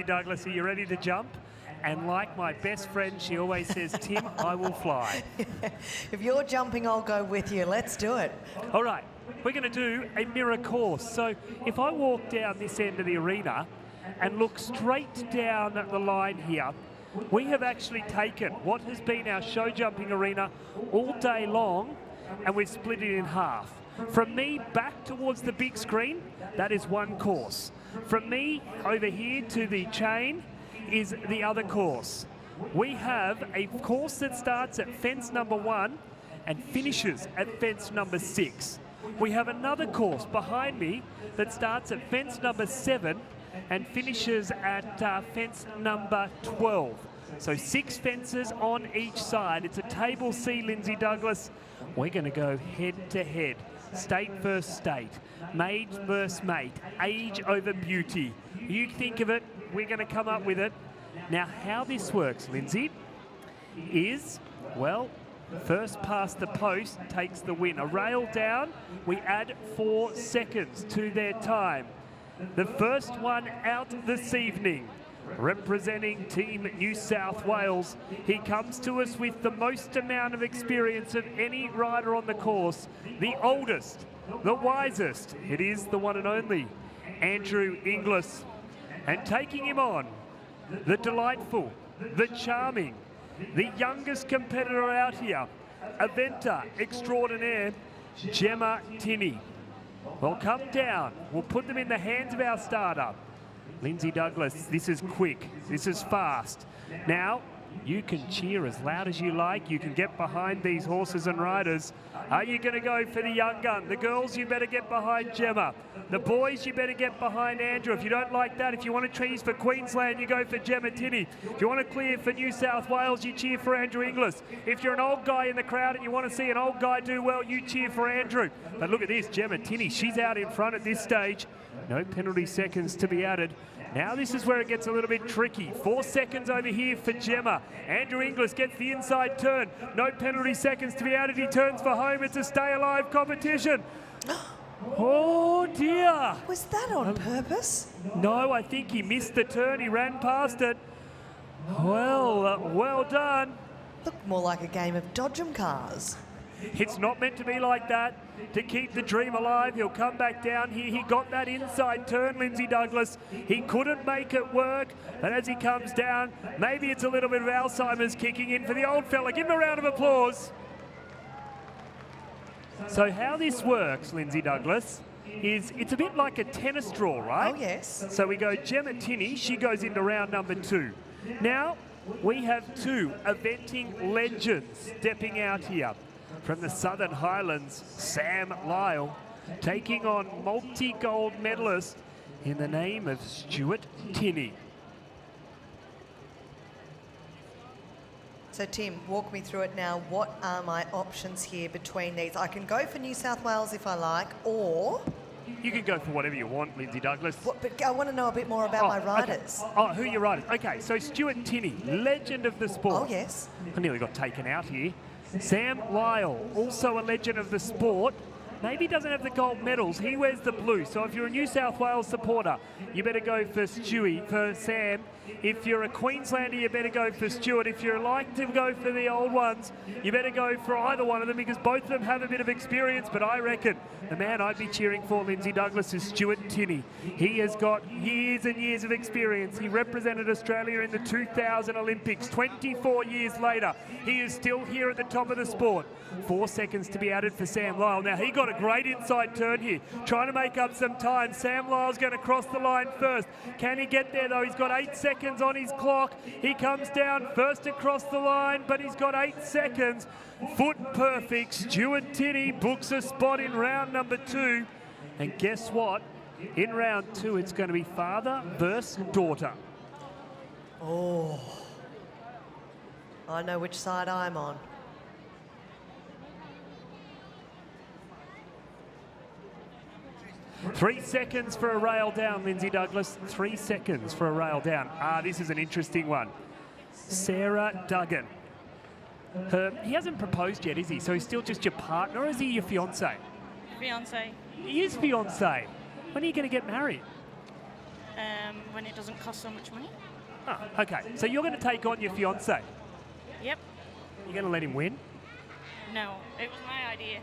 Douglas, are you ready to jump? And like my best friend, she always says, Tim, I will fly. If you're jumping, I'll go with you. Let's do it. All right, we're going to do a mirror course. So if I walk down this end of the arena and look straight down the line here, we have actually taken what has been our show jumping arena all day long, and we've split it in half. From me back towards the big screen, that is one course. From me over here to the chain is the other course. We have a course that starts at fence number 1 and finishes at fence number 6. We have another course behind me that starts at fence number 7 and finishes at fence number 12. So 6 fences on each side. It's a table C, Lindsay Douglas. We're going to go head to head. State versus state, mate versus mate, age over beauty. You think of it, we're going to come up with it. Now, how this works, Lindsay, is, well, first past the post takes the win. A rail down, we add 4 seconds to their time. The first one out this evening, representing Team New South Wales. He comes to us with the most amount of experience of any rider on the course, the oldest, the wisest. It is the one and only Andrew Inglis. And taking him on, the delightful, the charming, the youngest competitor out here, eventer extraordinaire, Gemma Tinney. Well, come down. We'll put them in the hands of our starter. Lindsay Douglas, this is quick, this is fast. Now, you can cheer as loud as you like. You can get behind these horses and riders. Are you going to go for the young gun? The girls, you better get behind Gemma. The boys, you better get behind Andrew. If you don't like that, if you want to cheese for Queensland, you go for Gemma Tinney. If you want to clear for New South Wales, you cheer for Andrew Inglis. If you're an old guy in the crowd and you want to see an old guy do well, you cheer for Andrew. But look at this, Gemma Tinney, she's out in front at this stage. No penalty seconds to be added. Now this is where it gets a little bit tricky. 4 seconds over here for Gemma. Andrew Inglis gets the inside turn. No penalty seconds to be added. He turns for home. It's a stay alive competition. Oh dear. Was that on purpose? No, I think he missed the turn. He ran past it. Well, well done. Looked more like a game of dodge 'em cars. It's not meant to be like that. To keep the dream alive, he'll come back down here. He got that inside turn, Lindsay Douglas. He couldn't make it work, but as he comes down, maybe it's a little bit of Alzheimer's kicking in for the old fella. Give him a round of applause. So how this works, Lindsay Douglas, is it's a bit like a tennis draw, right? Oh, yes. So we go Gemma Tinney, she goes into round number 2. Now, we have 2 eventing legends stepping out here. From the Southern Highlands, Sam Lyle, taking on multi-gold medalist in the name of Stuart Tinney. So Tim, walk me through it now. What are my options here between these? I can go for New South Wales if I like, or... You can go for whatever you want, Lindsay Douglas. What, but I want to know a bit more about my riders. Okay. Oh, who are your riders? Okay, so Stuart Tinney, legend of the sport. Oh, yes. I nearly got taken out here. Sam Lyle, also a legend of the sport. Maybe doesn't have the gold medals. He wears the blue. So if you're a New South Wales supporter, you better go for Sam. If you're a Queenslander, you better go for Stuart. If you like to go for the old ones, you better go for either one of them because both of them have a bit of experience. But I reckon the man I'd be cheering for, Lindsay Douglas, is Stuart Tinney. He has got years and years of experience. He represented Australia in the 2000 Olympics. 24 years later, he is still here at the top of the sport. 4 seconds to be added for Sam Lyle. Now, he got a great inside turn here, trying to make up some time. Sam Lyle's going to cross the line first. Can he get there, though? He's got 8 seconds on his clock. He comes down first across the line, but he's got 8 seconds. Foot perfect. Stuart Tinney books a spot in round number 2. And guess what? In round 2, it's going to be father versus daughter. Oh. I know which side I'm on. Three seconds for a rail down, Lindsay Douglas. 3 seconds for a rail down. This is an interesting one. Sarah Duggan. He hasn't proposed yet, is he? So he's still just your partner, or is he your fiancé? Fiancé. He is fiancé. When are you going to get married? when it doesn't cost so much money. Ah, okay, so you're going to take on your fiancé. Yep. You're going to let him win? No, it was my idea.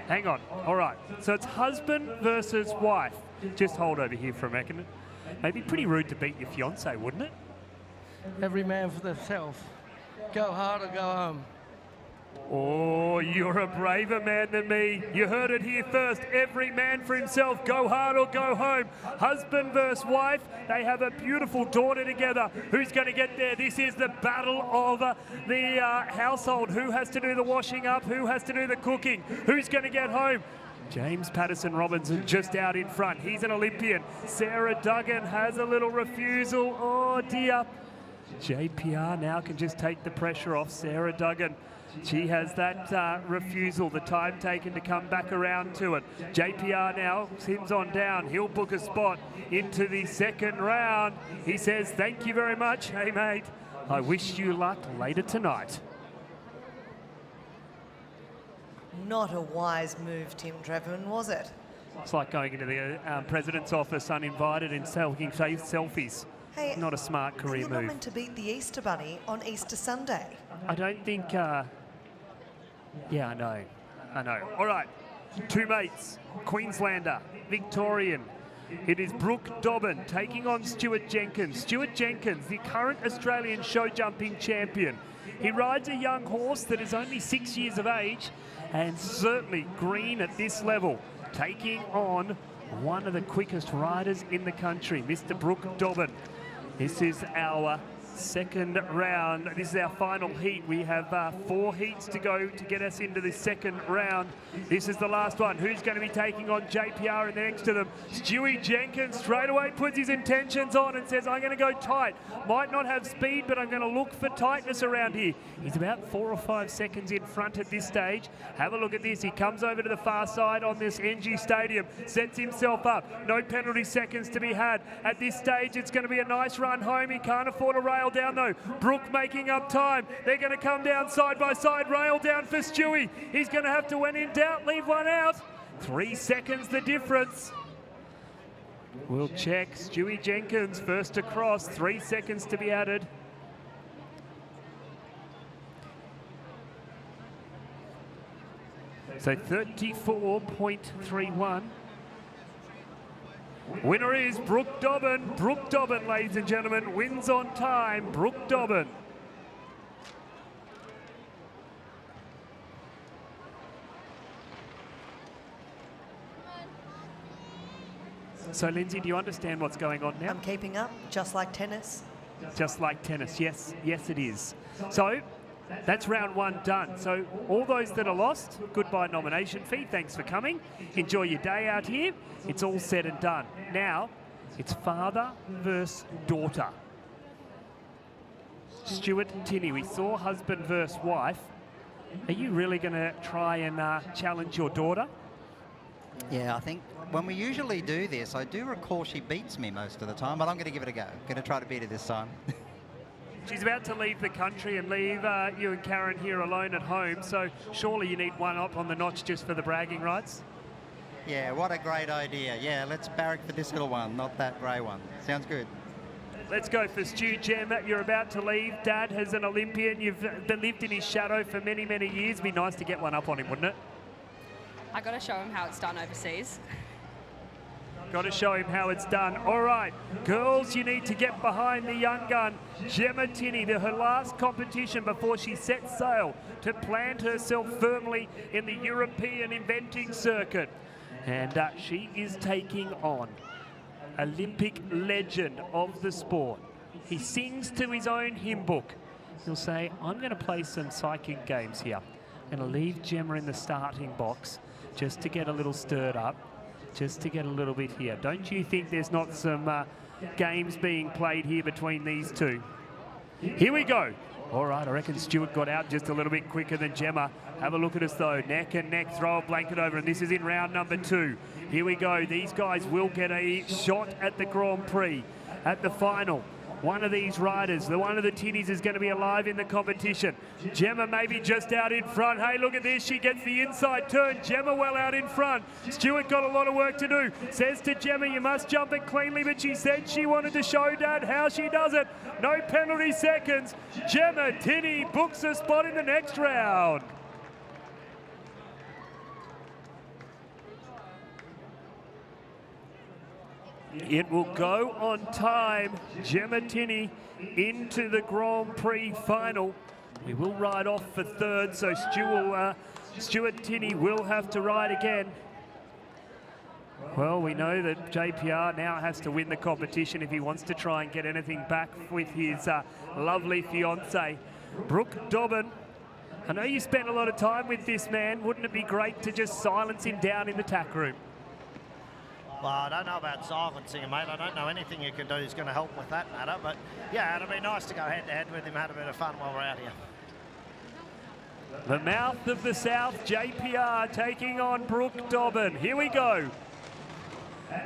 Hang on. All right. So it's husband versus wife. Just hold over here for a second. Maybe pretty rude to beat your fiancé, wouldn't it? Every man for themselves. Go hard or go home. Oh, you're a braver man than me. You heard it here first. Every man for himself. Go hard or go home. Husband versus wife. They have a beautiful daughter together. Who's going to get there? This is the battle of the household. Who has to do the washing up? Who has to do the cooking? Who's going to get home? James Patterson Robinson just out in front. He's an Olympian. Sarah Duggan has a little refusal. Oh, dear. JPR now can just take the pressure off Sarah Duggan. She has that refusal, the time taken to come back around to it. JPR now, Tim's on down. He'll book a spot into the second round. He says, thank you very much. Hey, mate, I wish you luck later tonight. Not a wise move, Tim Trevin, was it? It's like going into the president's office uninvited and taking selfies. Hey, not a smart career you're move. not meant to beat the Easter Bunny on Easter Sunday. I don't think... yeah, I know. All right, two mates, Queenslander, Victorian. It is Brooke Dobbin taking on Stuart Jenkins. Stuart Jenkins, the current Australian show jumping champion. He rides a young horse that is only 6 years of age and certainly green at this level, taking on one of the quickest riders in the country, Mr. Brooke Dobbin. This is our second round. This is our final heat. We have 4 heats to go to get us into the second round. This is the last one. Who's going to be taking on JPR and next to them? Stewie Jenkins straight away puts his intentions on and says, I'm going to go tight. Might not have speed, but I'm going to look for tightness around here. He's about 4 or 5 seconds in front at this stage. Have a look at this. He comes over to the far side on this NG Stadium, sets himself up. No penalty seconds to be had. At this stage, it's going to be a nice run home. He can't afford a rail down though. Brooke making up time. They're going to come down side by side. Rail down for Stewie. He's going to have to, when in doubt, leave one out. 3 seconds the difference. We'll check. Stewie Jenkins first across. 3 seconds to be added. So 34.31. Winner is Brooke Dobbin. Brooke Dobbin, ladies and gentlemen, wins on time. Brooke Dobbin. So, Lindsay, do you understand what's going on now? I'm keeping up, just like tennis. Just like tennis, yes, yes it is. So, that's round 1 done. So all those that are lost, goodbye nomination fee. Thanks for coming. Enjoy your day out here. It's all said and done. Now, it's father versus daughter. Stuart Tinney, we saw husband versus wife. Are you really going to try and challenge your daughter? Yeah, I think when we usually do this, I do recall she beats me most of the time, but I'm going to give it a go. Going to try to beat her this time. She's about to leave the country and leave you and Karen here alone at home, so surely you need one up on the notch just for the bragging rights? Yeah, what a great idea. Yeah, let's barrack for this little one, not that grey one. Sounds good. Let's go for Stu. Jem, you're about to leave. Dad has an Olympian. You've lived in his shadow for many, many years. It'd be nice to get one up on him, wouldn't it? I got to show him how it's done overseas. Got to show him how it's done. All right, girls, you need to get behind the young gun. Gemma Tinney, her last competition before she sets sail to plant herself firmly in the European eventing circuit. And she is taking on Olympic legend of the sport. He sings to his own hymn book. He'll say, I'm going to play some psychic games here. I'm going to leave Gemma in the starting box just to get a little stirred up. Just to get a little bit here. Don't you think there's not some games being played here between these two? Here we go. All right, I reckon Stuart got out just a little bit quicker than Gemma. Have a look at us though. Neck and neck, throw a blanket over, and this is in round number 2. Here we go. These guys will get a shot at the Grand Prix, at the final. one of these riders, one of the tinnies, is going to be alive in the competition. Gemma maybe just out in front. Hey, look at this. She gets the inside turn. Gemma well out in front. Stuart got a lot of work to do. Says to Gemma, you must jump it cleanly, but she said she wanted to show Dad how she does it. No penalty seconds. Gemma Tinney books a spot in the next round. It will go on time. Gemma Tinney into the Grand Prix final. We will ride off for third, so Stuart Tinney will have to ride again. Well, we know that JPR now has to win the competition if he wants to try and get anything back with his lovely fiancée, Brooke Dobbin. I know you spent a lot of time with this man. Wouldn't it be great to just silence him down in the tack room? Well, I don't know about silencing him, mate. I don't know anything you can do is going to help with that matter. But, yeah, it'll be nice to go head-to-head with him, have a bit of fun while we're out here. The mouth of the South, JPR taking on Brooke Dobbin. Here we go.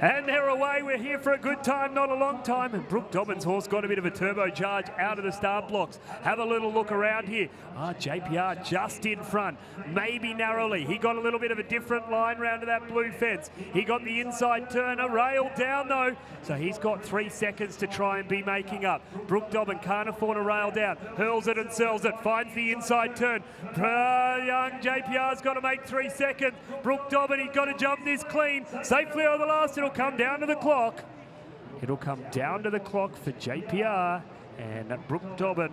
And they're away. We're here for a good time, not a long time. And Brooke Dobbin's horse got a bit of a turbocharge out of the start blocks. Have a little look around here. JPR just in front, maybe narrowly. He got a little bit of a different line round to that blue fence. He got the inside turn, a rail down though. So he's got 3 seconds to try and be making up. Brooke Dobbin can't afford a rail down. Hurls it and sells it, finds the inside turn. Young JPR's got to make 3 seconds. Brooke Dobbin, he's got to jump this clean. Safely over the last. It'll come down to the clock. It'll come down to the clock for JPR and Brooke Dobbin.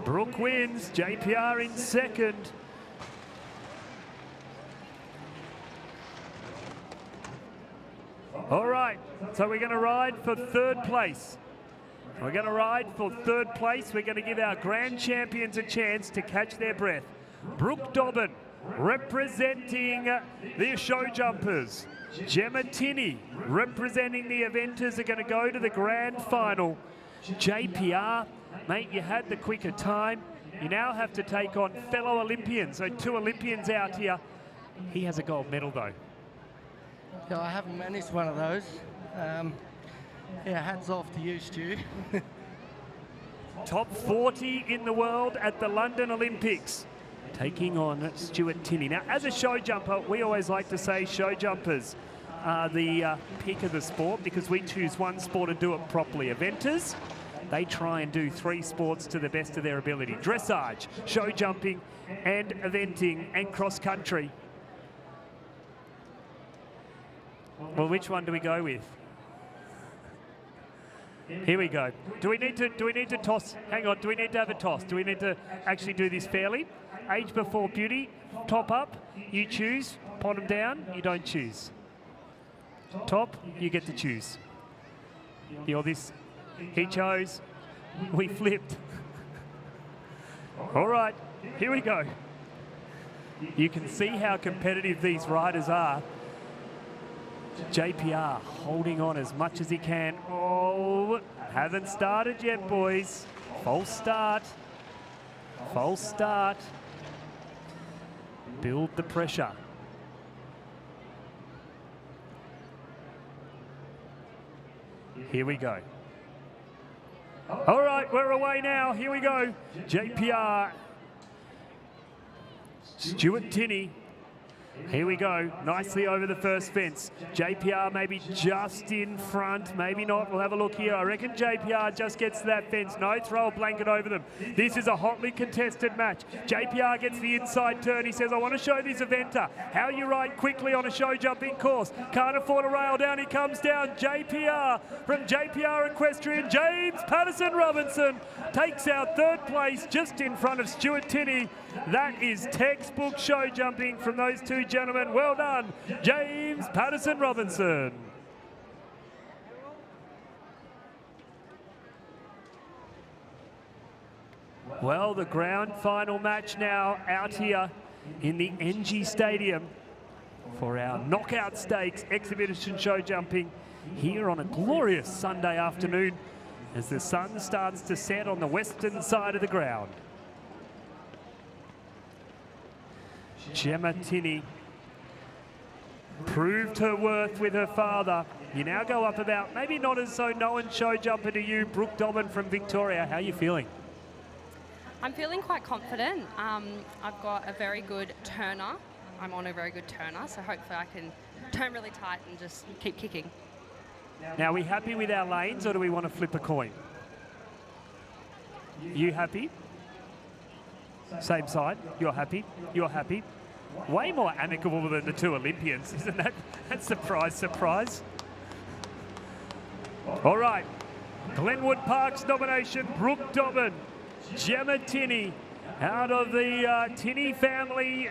Brooke wins, JPR in second. All right, so we're going to ride for third place. We're going to ride for third place. We're going to give our grand champions a chance to catch their breath. Brooke Dobbin representing the show jumpers. Gemma Tinney representing the eventers are going to go to the grand final. JPR, mate, you had the quicker time. You now have to take on fellow Olympians. So 2 Olympians out here. He has a gold medal though. Yeah, I haven't managed one of those. Yeah, hats off to you, Stu. Top 40 in the world at the London Olympics, taking on Stuart Tinney. Now, as a show jumper, we always like to say show jumpers are the pick of the sport because we choose one sport and do it properly. Eventers, they try and do 3 sports to the best of their ability. Dressage, show jumping, and eventing, and cross country. Well, which one do we go with? Here we go. Do we need to toss? Hang on, do we need to have a toss? Do we need to actually do this fairly? Age before beauty, top up, you choose. Bottom down, you don't choose. Top, you get to choose. You're this, he chose, we flipped. All right, here we go. You can see how competitive these riders are. JPR holding on as much as he can. Oh, haven't started yet, boys. False start. False start. Build the pressure. Here we go. All right, we're away now. Here we go. JPR. Stuart Tinney. Here we go, nicely over the first fence. JPR maybe just in front, maybe not. We'll have a look here. I reckon JPR just gets to that fence. No, throw a blanket over them. This is a hotly contested match. JPR gets the inside turn. He says, I want to show this eventer how you ride quickly on a show jumping course. Can't afford a rail down. He comes down. JPR from JPR Equestrian. James Patterson Robinson takes out third place just in front of Stuart Tinney. That is textbook show jumping from those 2 gentlemen. Well done, James Patterson Robinson. Well, the grand final match now out here in the NG Stadium for our knockout stakes exhibition show jumping here on a glorious Sunday afternoon as the sun starts to set on the western side of the ground. Gemma Tinney proved her worth with her father. You now go up about maybe not as so known show jumper to you, Brooke Dobbin from Victoria. How are you feeling? I'm feeling quite confident. I've got a very good turner. I'm on a very good turner, so hopefully I can turn really tight and just keep kicking. Now, are we happy with our lanes, or do we want to flip a coin? You happy? Same side. You're happy. You're happy. Way more amicable than the two Olympians, isn't that? That's surprise, surprise. All right. Glenwood Park's nomination, Brooke Dobbin, Gemma Tinney, out of the Tinney family.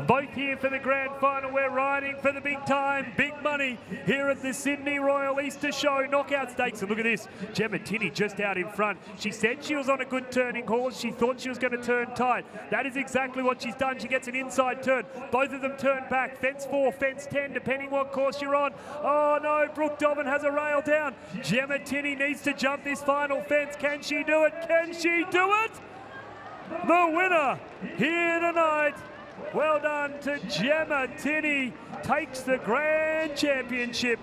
Both here for the grand final. We're riding for the big time, big money here at the Sydney Royal Easter Show Knockout Stakes. And look at this, Gemma Tinney just out in front. She said she was on a good turning horse. She thought she was going to turn tight. That is exactly what she's done. She gets an inside turn. Both of them turn back. Fence 4, fence 10, depending what course you're on. Oh no, Brooke Dobbin has a rail down. Gemma Tinney needs to jump this final fence. Can she do it? Can she do it? The winner here tonight. Well done to Gemma Tinney, takes the Grand Championship.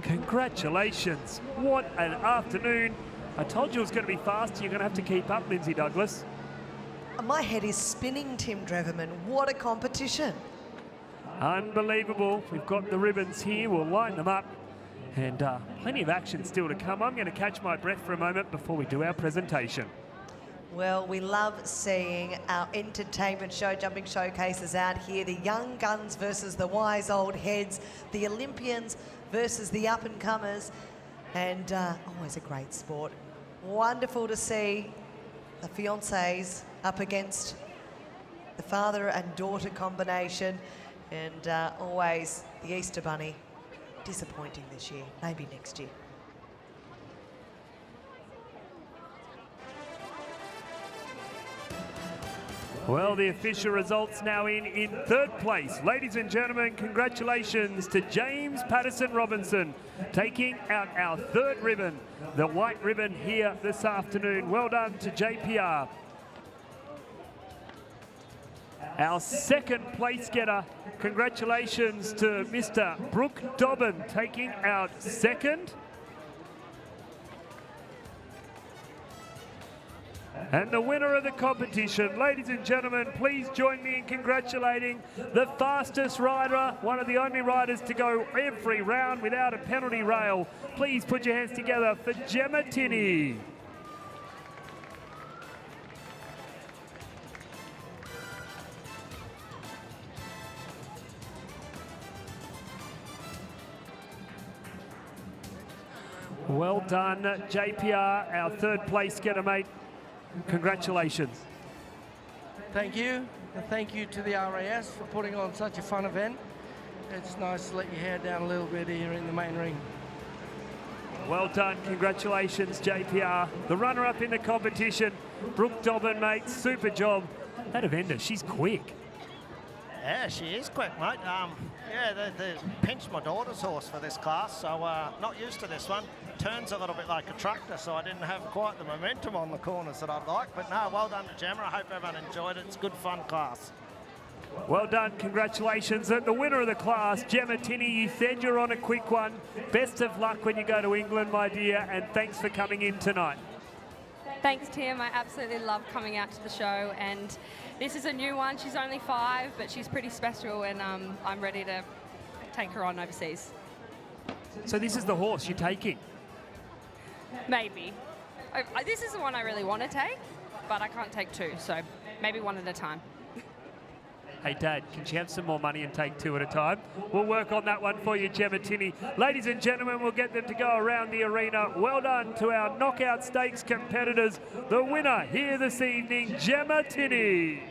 Congratulations. What an afternoon. I told you it was going to be fast. You're going to have to keep up, Lindsay Douglas. My head is spinning, Tim Dreverman. What a competition. Unbelievable. We've got the ribbons here. We'll line them up. And plenty of action still to come. I'm going to catch my breath for a moment before we do our presentation. Well, we love seeing our entertainment show jumping showcases out here. The young guns versus the wise old heads, the Olympians versus the up-and-comers, and always a great sport. Wonderful to see the fiancés up against the father and daughter combination, and always the Easter Bunny. Disappointing this year, maybe next year. Well, the official results now in third place. Ladies and gentlemen, congratulations to James Patterson Robinson, taking out our third ribbon, the white ribbon here this afternoon. Well done to JPR. Our second place getter, congratulations to Mr. Brooke Dobbin, taking out second. And the winner of the competition, ladies and gentlemen, please join me in congratulating the fastest rider, one of the only riders to go every round without a penalty rail. Please put your hands together for Gemma Tinney. Well done, JPR, our third place getter, mate. Congratulations. Thank you. And thank you to the RAS for putting on such a fun event. It's nice to let your hair down a little bit here in the main ring. Well done. Congratulations, JPR. The runner-up in the competition, Brooke Dobbin, mate. Super job. That Evander, she's quick. Yeah, she is quick, mate. Yeah, they pinched my daughter's horse for this class, so not used to this one. Turns a little bit like a tractor, so I didn't have quite the momentum on the corners that I'd like. But no, well done to Gemma. I hope everyone enjoyed it. It's a good, fun class. Well done. Congratulations. The winner of the class, Gemma Tinney. You said you're on a quick one. Best of luck when you go to England, my dear, and thanks for coming in tonight. Thanks, Tim. I absolutely love coming out to the show, and this is a new one. She's only 5, but she's pretty special, and I'm ready to take her on overseas. So this is the horse you're taking? Maybe. This is the one I really want to take, but I can't take 2, so maybe one at a time. Hey, Dad, can she have some more money and take 2 at a time? We'll work on that one for you, Gemma Tinney. Ladies and gentlemen, we'll get them to go around the arena. Well done to our Knockout Stakes competitors. The winner here this evening, Gemma Tinney.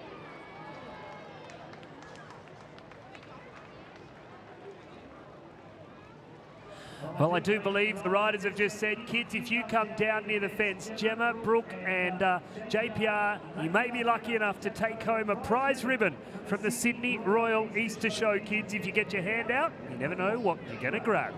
Well, I do believe the riders have just said, kids, if you come down near the fence, Gemma, Brooke and JPR, you may be lucky enough to take home a prize ribbon from the Sydney Royal Easter Show, kids. If you get your hand out, you never know what you're going to grab.